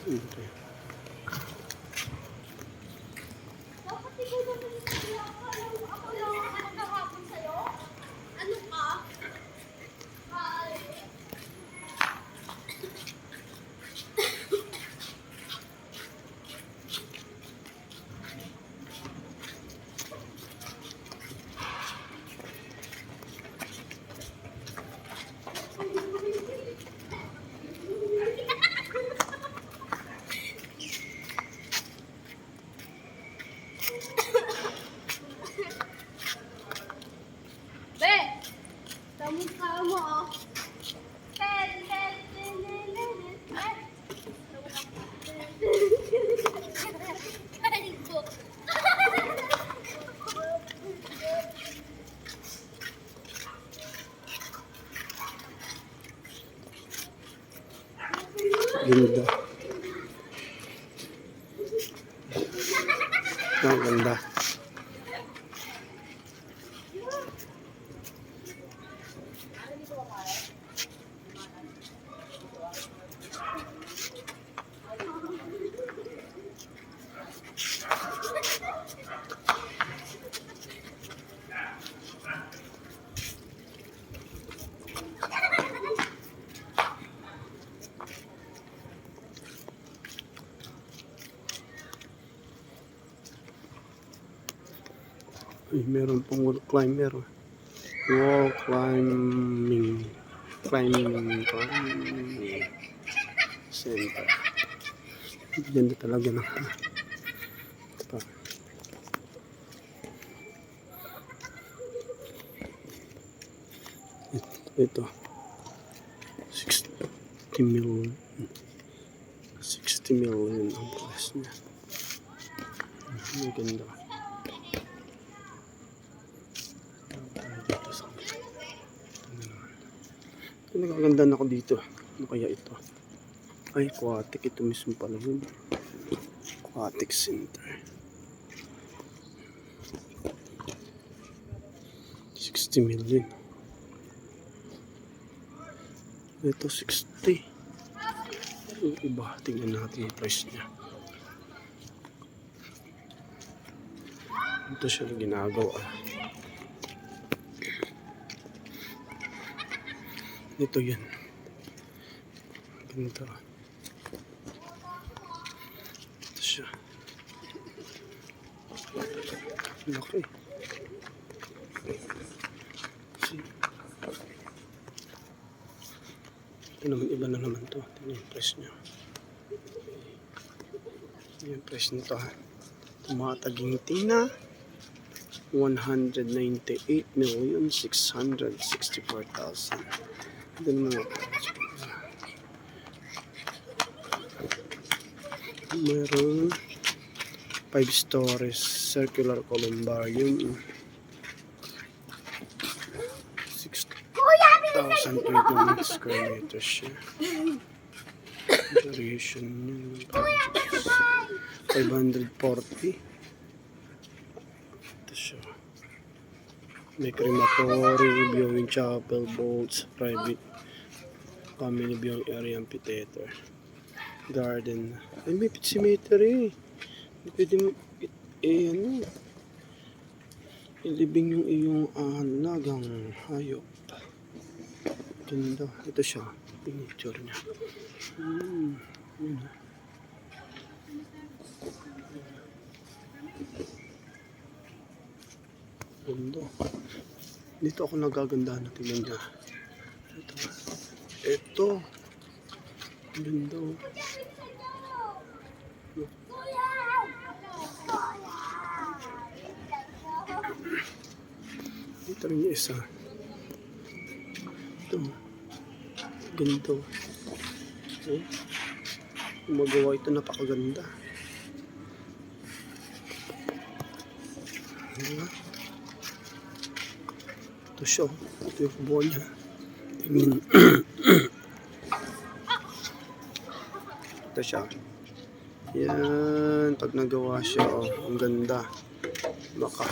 Okay. Be, kamukha mo, oh. Kalbo. Ganda. Ang ganda. Ay, meron pong wall climber. Wall climbing center. Ganda talaga na. Ito pa. Ito. 60 million. 60 million ang price niya. Ang ganda. Nagaganda na ako dito. Ano kaya ito? Ay, aquatic. Ito mismo pala yun. Aquatic center. 60 million. Ito 60. Yung iba, tingnan natin yung price niya. Ito siya ginagawa. Ito yan. Ganito. Ito siya. Laki. See? Ito naman, iba na naman to. Ito yung price niya. Ito yung price nito ha. Tumataging tina. 198,664,000. Ito naman. Mayroon 5 stories circular columbarium. 6,021 square meters siya. Duration niya 540. Ito siya. May crematory, viewing chapel, vaults, private family viewing area, amphitheater, garden. Ay, may pet cemetery. Pwede mo ano, ilibing yung iyong alagang hayop. Ganda. Ito siya. Picture niya. Yun. Ganda. Dito ako nagagandahan na tingnan niya. Ito. Ganda. Dito rin yung isa. Ito. Ganda. Eh? Magawa ito, napakaganda. Ito siya. Ito yung kubuha niya. Tingnan. Ito siya. Yan. Pag nagawa siya, oh, ang ganda. Baka